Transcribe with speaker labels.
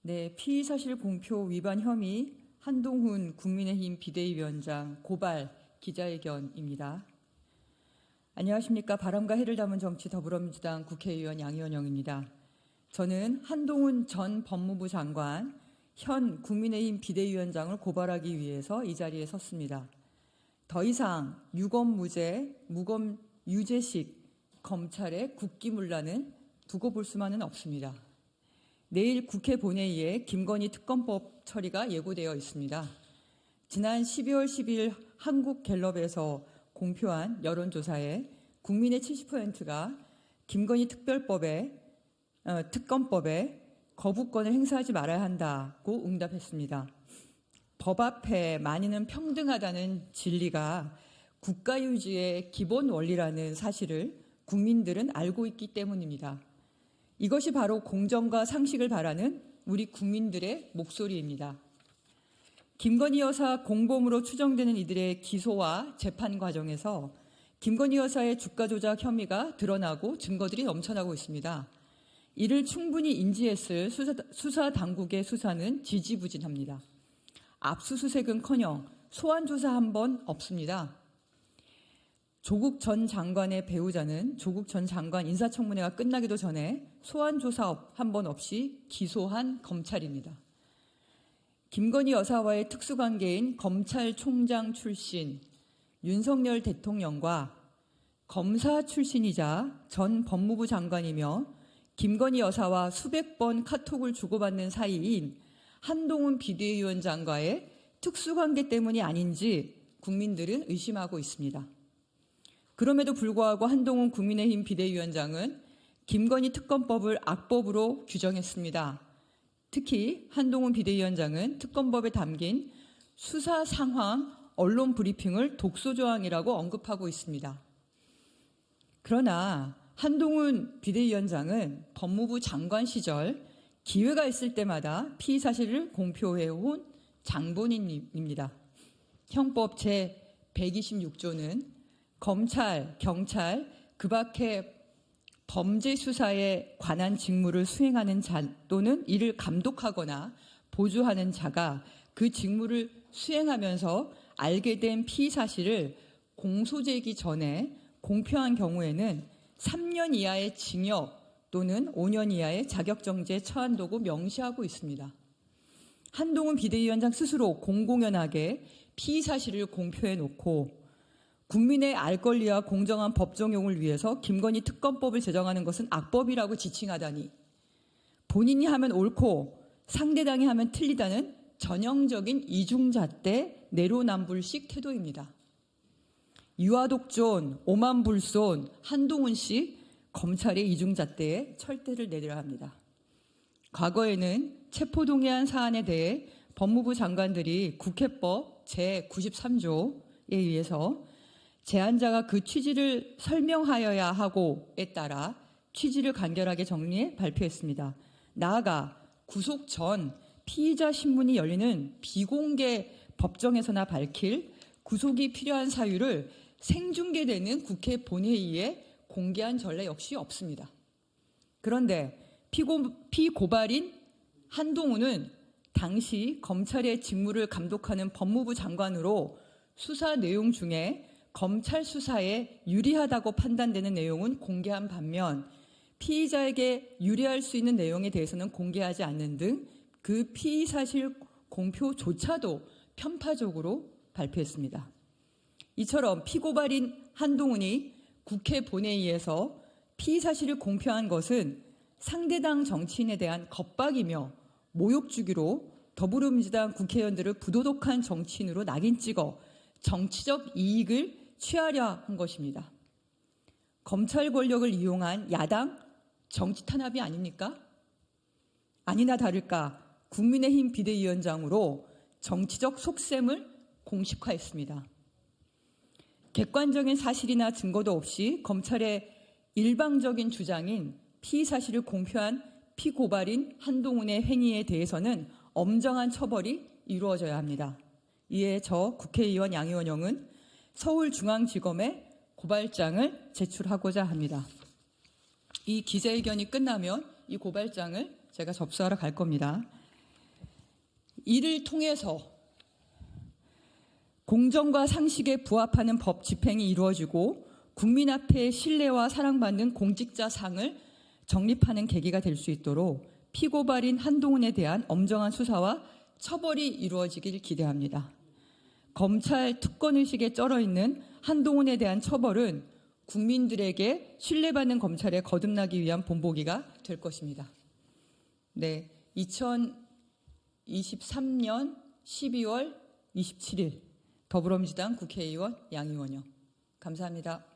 Speaker 1: 네, 피의사실 공표 위반 혐의 한동훈 국민의힘 비대위원장 고발 기자회견입니다. 안녕하십니까. 바람과 해를 담은 정치 더불어민주당 국회의원 양이원영입니다. 저는 한동훈 전 법무부 장관, 현 국민의힘 비대위원장을 고발하기 위해서 이 자리에 섰습니다. 더 이상 유검무죄, 무검유죄식 검찰의 국기문란은 두고 볼 수만은 없습니다. 내일 국회 본회의에 김건희 특검법 처리가 예고되어 있습니다. 지난 12월 10일 한국갤럽에서 공표한 여론조사에 국민의 70%가 김건희 특검법에 거부권을 행사하지 말아야 한다고 응답했습니다. 법 앞에 만인은 평등하다는 진리가 국가유지의 기본 원리라는 사실을 국민들은 알고 있기 때문입니다. 이것이 바로 공정과 상식을 바라는 우리 국민들의 목소리입니다. 김건희 여사 공범으로 추정되는 이들의 기소와 재판 과정에서 김건희 여사의 주가 조작 혐의가 드러나고 증거들이 넘쳐나고 있습니다. 이를 충분히 인지했을 수사 당국의 수사는 지지부진합니다. 압수수색은커녕 소환조사 한 번 없습니다. 조국 전 장관의 배우자는 조국 전 장관 인사청문회가 끝나기도 전에 소환조사 한 번 없이 기소한 검찰입니다. 김건희 여사와의 특수관계인 검찰총장 출신 윤석열 대통령과 검사 출신이자 전 법무부 장관이며 김건희 여사와 수백 번 카톡을 주고받는 사이인 한동훈 비대위원장과의 특수관계 때문이 아닌지 국민들은 의심하고 있습니다. 그럼에도 불구하고 한동훈 국민의힘 비대위원장은 김건희 특검법을 악법으로 규정했습니다. 특히 한동훈 비대위원장은 특검법에 담긴 수사 상황 언론 브리핑을 독소조항이라고 언급하고 있습니다. 그러나 한동훈 비대위원장은 법무부 장관 시절 기회가 있을 때마다 피의 사실을 공표해온 장본인입니다. 형법 제126조는 검찰, 경찰, 그 밖에 범죄 수사에 관한 직무를 수행하는 자 또는 이를 감독하거나 보조하는 자가 그 직무를 수행하면서 알게 된 피의 사실을 공소제기 전에 공표한 경우에는 3년 이하의 징역 또는 5년 이하의 자격정지에 처한다고 명시하고 있습니다. 한동훈 비대위원장 스스로 공공연하게 피의 사실을 공표해 놓고 국민의 알 권리와 공정한 법 적용을 위해서 김건희 특검법을 제정하는 것은 악법이라고 지칭하다니 본인이 하면 옳고 상대당이 하면 틀리다는 전형적인 이중잣대 내로남불식 태도입니다. 유아독존, 오만불손, 한동훈식 검찰의 이중잣대에 철퇴를 내려야 합니다. 과거에는 체포동의안 사안에 대해 법무부 장관들이 국회법 제93조에 의해서 제안자가 그 취지를 설명하여야 하고에 따라 취지를 간결하게 정리해 발표했습니다. 나아가 구속 전 피의자 신문이 열리는 비공개 법정에서나 밝힐 구속이 필요한 사유를 생중계되는 국회 본회의에 공개한 전례 역시 없습니다. 그런데 피고발인 한동훈은 당시 검찰의 직무를 감독하는 법무부 장관으로 수사 내용 중에 검찰 수사에 유리하다고 판단되는 내용은 공개한 반면 피의자에게 유리할 수 있는 내용에 대해서는 공개하지 않는 등 그 피의 사실 공표조차도 편파적으로 발표했습니다. 이처럼 피고발인 한동훈이 국회 본회의에서 피의 사실을 공표한 것은 상대당 정치인에 대한 겁박이며 모욕 주기로 더불어민주당 국회의원들을 부도덕한 정치인으로 낙인 찍어 정치적 이익을 취하려 한 것입니다. 검찰 권력을 이용한 야당 정치 탄압이 아닙니까? 아니나 다를까 국민의힘 비대위원장으로 정치적 속셈을 공식화했습니다. 객관적인 사실이나 증거도 없이 검찰의 일방적인 주장인 피의 사실을 공표한 피고발인 한동훈의 행위에 대해서는 엄정한 처벌이 이루어져야 합니다. 이에 저 국회의원 양이원영은 서울중앙지검에 고발장을 제출하고자 합니다. 이 기자회견이 끝나면 이 고발장을 제가 접수하러 갈 겁니다. 이를 통해서 공정과 상식에 부합하는 법 집행이 이루어지고 국민 앞에 신뢰와 사랑받는 공직자상을 정립하는 계기가 될 수 있도록 피고발인 한동훈에 대한 엄정한 수사와 처벌이 이루어지길 기대합니다. 검찰 특권의식에 쩔어있는 한동훈에 대한 처벌은 국민들에게 신뢰받는 검찰에 거듭나기 위한 본보기가 될 것입니다. 네, 2023년 12월 27일 더불어민주당 국회의원 양의원이요. 감사합니다.